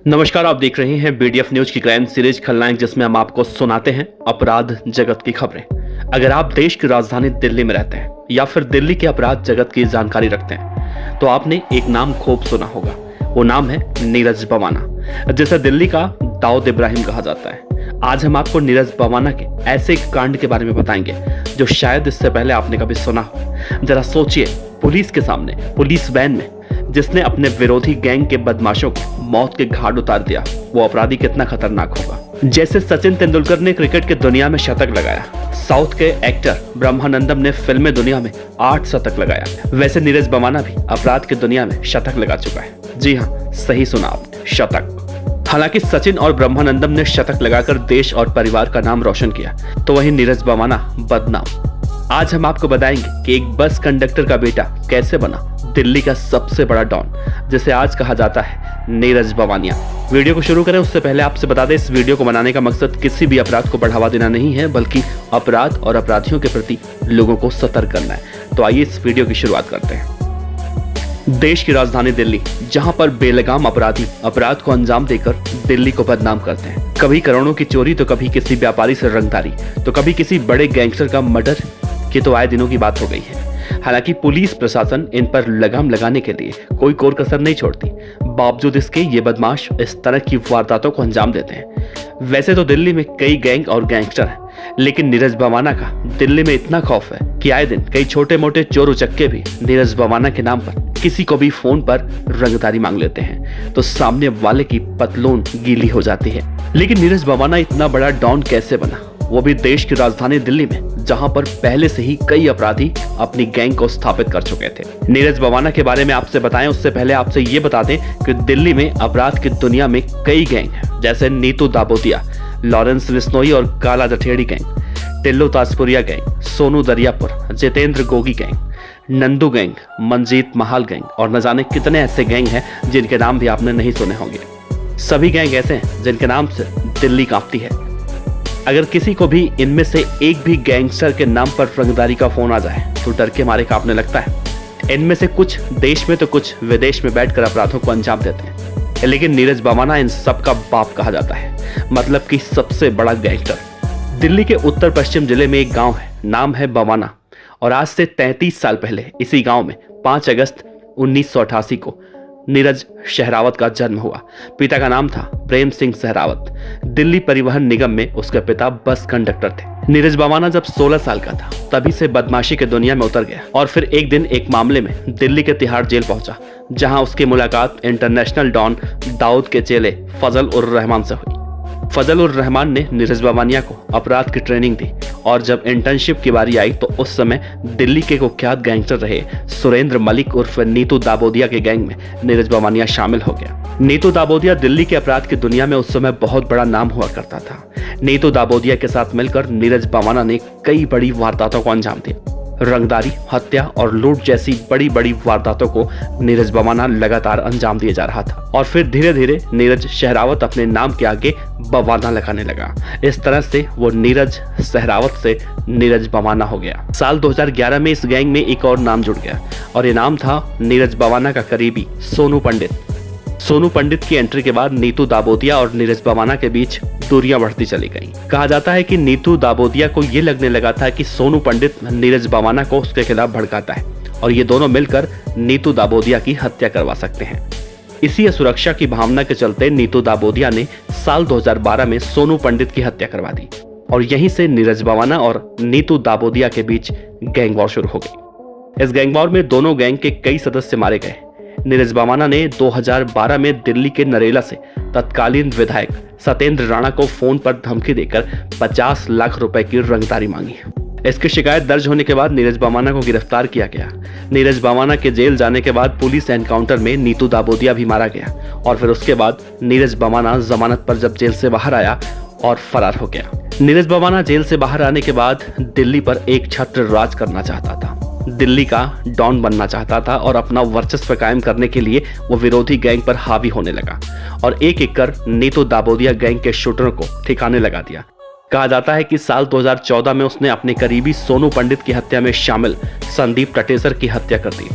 नमस्कार, आप देख रहे हैं बीडीएफ न्यूज की क्राइम सीरीज खलनायक, जिसमें हम आपको सुनाते हैं अपराध जगत की खबरें। अगर आप देश की राजधानी दिल्ली में रहते हैं या फिर दिल्ली के अपराध जगत की जानकारी रखते हैं तो आपने एक नाम खूब सुना होगा। वो नाम है नीरज बवाना, जिसे दिल्ली का दाऊद इब्राहिम कहा जाता है। आज हम आपको नीरज बवाना के ऐसे कांड के बारे में बताएंगे जो शायद इससे पहले आपने कभी सुना हो। जरा सोचिए, पुलिस के सामने, पुलिस वैन में जिसने अपने विरोधी गैंग के बदमाशों को मौत के घाट उतार दिया, वो अपराधी कितना खतरनाक होगा। जैसे सचिन तेंदुलकर ने क्रिकेट की दुनिया में शतक लगाया, साउथ के एक्टर ब्रह्मानंदम ने फिल्म दुनिया में 8 शतक लगाया, वैसे नीरज बवाना भी अपराध की दुनिया में शतक लगा चुका है। जी हाँ, सही सुना आपने, शतक। हालांकि सचिन और ब्रह्मानंदम ने शतक लगाकर देश और परिवार का नाम रोशन किया, तो वहीं नीरज बवाना बदनाम। आज हम आपको बताएंगे कि एक बस कंडक्टर का बेटा कैसे बना दिल्ली का सबसे बड़ा डॉन, जिसे आज कहा जाता है नीरज बवानिया। वीडियो को शुरू करें उससे पहले आपसे बता दें, इस वीडियो को बनाने का मकसद किसी भी अपराध को बढ़ावा देना नहीं है, बल्कि अपराध और अपराधियों के प्रति लोगों को सतर्क करना है। तो आइए इस वीडियो की शुरुआत करते हैं। देश की राजधानी दिल्ली, जहां पर बेलगाम अपराधी अपराध को अंजाम देकर दिल्ली को बदनाम करते हैं। कभी करोड़ों की चोरी, तो कभी किसी व्यापारी से रंगदारी, तो कभी किसी बड़े गैंगस्टर का मर्डर की तो आए दिनों की बात हो गई है। हालांकि पुलिस प्रशासन इन पर लगाम लगाने के लिए कोई कोर कसर नहीं छोड़ती। बावजूद इसके ये बदमाश इस तरह की वारदातों को अंजाम देते हैं। वैसे तो दिल्ली में कई गैंग और गैंगस्टर हैं, लेकिन नीरज बवाना का दिल्ली में इतना खौफ है कि आए दिन कई छोटे मोटे चोर उचक्के भी नीरज बवाना के नाम पर किसी को भी फोन पर रंगदारी मांग लेते हैं, तो सामने वाले की पतलून गीली हो जाती है। लेकिन नीरज बवाना इतना बड़ा डॉन कैसे बना, वो भी देश की राजधानी दिल्ली में, जहां पर पहले से ही कई अपराधी अपनी गैंग को स्थापित कर चुके थे। नीरज बवाना के बारे में आपसे बताएं उससे पहले आपसे ये बता दें कि दिल्ली में अपराध की दुनिया में कई गैंग हैं, जैसे नीतू दाबोदिया, लॉरेंस बिश्नोई और काला Jatheri gang, Tillu Tajpuriya gang, Sonu Dariyapur, Jitendra Gogi gang, Nandu gang, Manjeet Mahal gang और न जाने कितने ऐसे गैंग हैं जिनके नाम भी आपने नहीं सुने होंगे। सभी गैंग ऐसे हैं जिनके नाम से दिल्ली कांपती है। अगर किसी को भी इनमें से एक भी गैंगस्टर के नाम पर रंगदारी का फोन आ जाए तो डर के मारे कांपने लगता है। इनमें से कुछ देश में तो कुछ विदेश में बैठकर अपराधों को अंजाम देते हैं, लेकिन नीरज बवाना इन सब का बाप कहा जाता है, मतलब कि सबसे बड़ा गैंगस्टर। दिल्ली के उत्तर पश्चिम जिले में एक गांव है, नाम है बवाना, और आज से 33 साल पहले इसी गांव में 5 अगस्त 1988 को नीरज सहरावत का जन्म हुआ। पिता का नाम था प्रेम सिंह सहरावत। दिल्ली परिवहन निगम में उसके पिता बस कंडक्टर थे। नीरज बवाना जब 16 साल का था तभी से बदमाशी के दुनिया में उतर गया और फिर एक दिन एक मामले में दिल्ली के तिहाड़ जेल पहुंचा, जहां उसकी मुलाकात इंटरनेशनल डॉन दाऊद के चेले फजल उर रहमान से हुई। फजल उर रहमान ने नीरज बवानिया को अपराध की ट्रेनिंग दी और जब इंटर्नशिप की बारी आई तो उस समय दिल्ली के कुख्यात गैंगस्टर रहे सुरेंद्र मलिक उर्फ नीतू दाबोदिया के गैंग में नीरज बवानिया शामिल हो गया। नीतू दाबोदिया दिल्ली के अपराध की दुनिया में उस समय बहुत बड़ा नाम हुआ करता था। नीतू दाबोदिया के साथ मिलकर नीरज बवाना ने कई बड़ी वारदातों को अंजाम दिया। रंगदारी, हत्या और लूट जैसी बड़ी बड़ी वारदातों को नीरज बवाना लगातार अंजाम दिए जा रहा था और फिर धीरे धीरे नीरज सहरावत अपने नाम के आगे बवाना लगाने लगा। इस तरह से वो नीरज सहरावत से नीरज बवाना हो गया। साल 2011 में इस गैंग में एक और नाम जुड़ गया और ये नाम था नीरज बवाना का करीबी सोनू पंडित। सोनू पंडित की एंट्री के बाद नीतू दाबोदिया और नीरज बवाना के बीच दूरियां बढ़ती चली गईं। कहा जाता है कि नीतू दाबोदिया को ये लगने लगा था कि सोनू पंडित नीरज बवाना को उसके खिलाफ भड़काता है और ये दोनों मिलकर नीतू दाबोदिया की हत्या करवा सकते हैं। इसी सुरक्षा की भावना के चलते नीतू दाबोदिया ने साल 2012 में सोनू पंडित की हत्या करवा दी और यहीं से नीरज बवाना और नीतू दाबोदिया के बीच गैंग वॉर शुरू हो गई। इस गैंग वॉर में दोनों गैंग के कई सदस्य मारे गए। नीरज बवाना ने 2012 में दिल्ली के नरेला से तत्कालीन विधायक सत्येंद्र राणा को फोन पर धमकी देकर 50 लाख रुपए की रंगदारी मांगी। इसकी शिकायत दर्ज होने के बाद नीरज बवाना को गिरफ्तार किया गया। नीरज बवाना के जेल जाने के बाद पुलिस एनकाउंटर में नीतू दाबोदिया भी मारा गया और फिर उसके बाद नीरज बवाना जमानत पर जब जेल से बाहर आया और फरार हो गया। नीरज बवाना जेल से बाहर आने के बाद दिल्ली पर एक छत्र राज करना चाहता था, दिल्ली का डॉन बनना चाहता था और अपना वर्चस्व कायम करने के लिए वो विरोधी गैंग पर हावी होने लगा और एक एक कर नीतू दाबोदिया गैंग के शूटरों को ठिकाने लगा दिया। कहा जाता है कि साल 2014 में उसने अपने करीबी सोनू पंडित की हत्या में शामिल संदीप टटेसर की हत्या कर दी।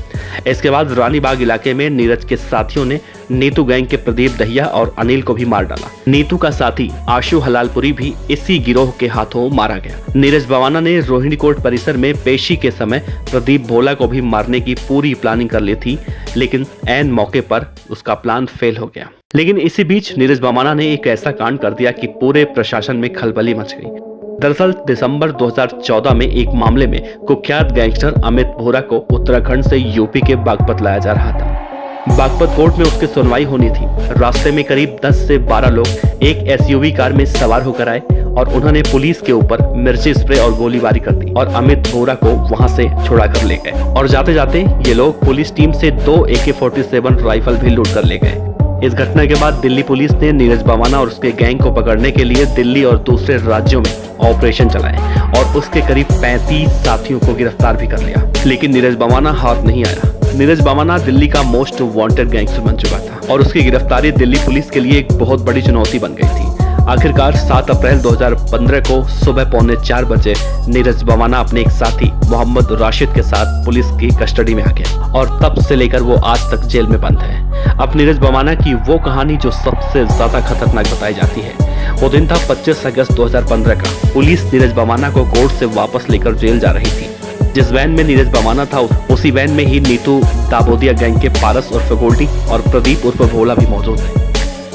इसके बाद रानीबाग इलाके में नीरज के साथियों ने नीतू गैंग के प्रदीप दहिया और अनिल को भी मार डाला। नीतू का साथी आशु हलालपुरी भी इसी गिरोह के हाथों मारा गया। नीरज बवाना ने रोहिणी कोर्ट परिसर में पेशी के समय प्रदीप भोला को भी मारने की पूरी प्लानिंग कर ली थी, लेकिन ऐन मौके पर उसका प्लान फेल हो गया। लेकिन इसी बीच नीरज बवाना ने एक ऐसा कांड कर दिया कि पूरे प्रशासन में खलबली मच गई। दरअसल दिसंबर 2014 में एक मामले में कुख्यात गैंगस्टर अमित बोहरा को उत्तराखंड से यूपी के बागपत लाया जा रहा था। बागपत कोर्ट में उसकी सुनवाई होनी थी। रास्ते में करीब 10 से 12 लोग एक एसयूवी कार में सवार होकर आए और उन्होंने पुलिस के ऊपर मिर्ची स्प्रे और गोलीबारी कर दी और अमित बोहरा को वहां से छुड़ा कर ले गए। और जाते जाते ये लोग पुलिस टीम से 2 AK-47 राइफल भी लूट कर ले गए। इस घटना के बाद दिल्ली पुलिस ने नीरज बवाना और उसके गैंग को पकड़ने के लिए दिल्ली और दूसरे राज्यों में ऑपरेशन चलाए और उसके करीब 35 साथियों को गिरफ्तार भी कर लिया। लेकिन नीरज बवाना हाथ नहीं आया। नीरज बवाना दिल्ली का मोस्ट वांटेड गैंगस्टर बन चुका था और उसकी गिरफ्तारी दिल्ली पुलिस के लिए एक बहुत बड़ी चुनौती बन गई थी। आखिरकार 7 अप्रैल 2015 को सुबह 3:45 बजे नीरज बवाना अपने एक साथी मोहम्मद राशिद के साथ पुलिस की कस्टडी में आ गया और तब से लेकर वो आज तक जेल में बंद है। अब नीरज बवाना की वो कहानी जो सबसे ज्यादा खतरनाक बताई जाती है, वो दिन था 25 अगस्त 2015 का। पुलिस नीरज बवाना को कोर्ट से वापस लेकर जेल जा रही थी। जिस वैन में नीरज बवाना था उसी वैन में ही नीतू दाबोदिया गैंग के पारस उर्फ गोल्डी और प्रदीप उर्फ भोला भी मौजूद है।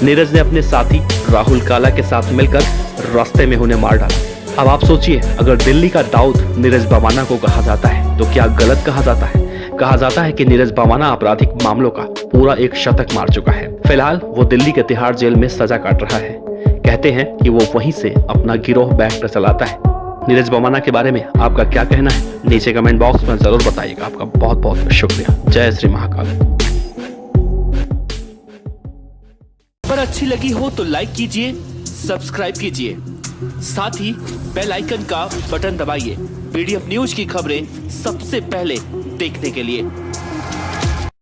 नीरज ने अपने साथी राहुल काला के साथ मिलकर रास्ते में उन्हें मार डाला। अब आप सोचिए, अगर दिल्ली का दाऊद नीरज बवाना को कहा जाता है तो क्या गलत कहा जाता है? कहा जाता है कि नीरज बवाना आपराधिक मामलों का पूरा एक शतक मार चुका है। फिलहाल वो दिल्ली के तिहाड़ जेल में सजा काट रहा है। कहते हैं कि वो वहीं से अपना गिरोह बैठकर चलाता है। नीरज बवाना के बारे में आपका क्या कहना है? नीचे कमेंट बॉक्स में जरूर बताइएगा। आपका बहुत बहुत शुक्रिया। जय श्री महाकाल। पर अच्छी लगी हो तो लाइक कीजिए, सब्सक्राइब कीजिए, साथ ही बेल आइकन का बटन दबाइए PDF न्यूज की खबरें सबसे पहले देखने के लिए।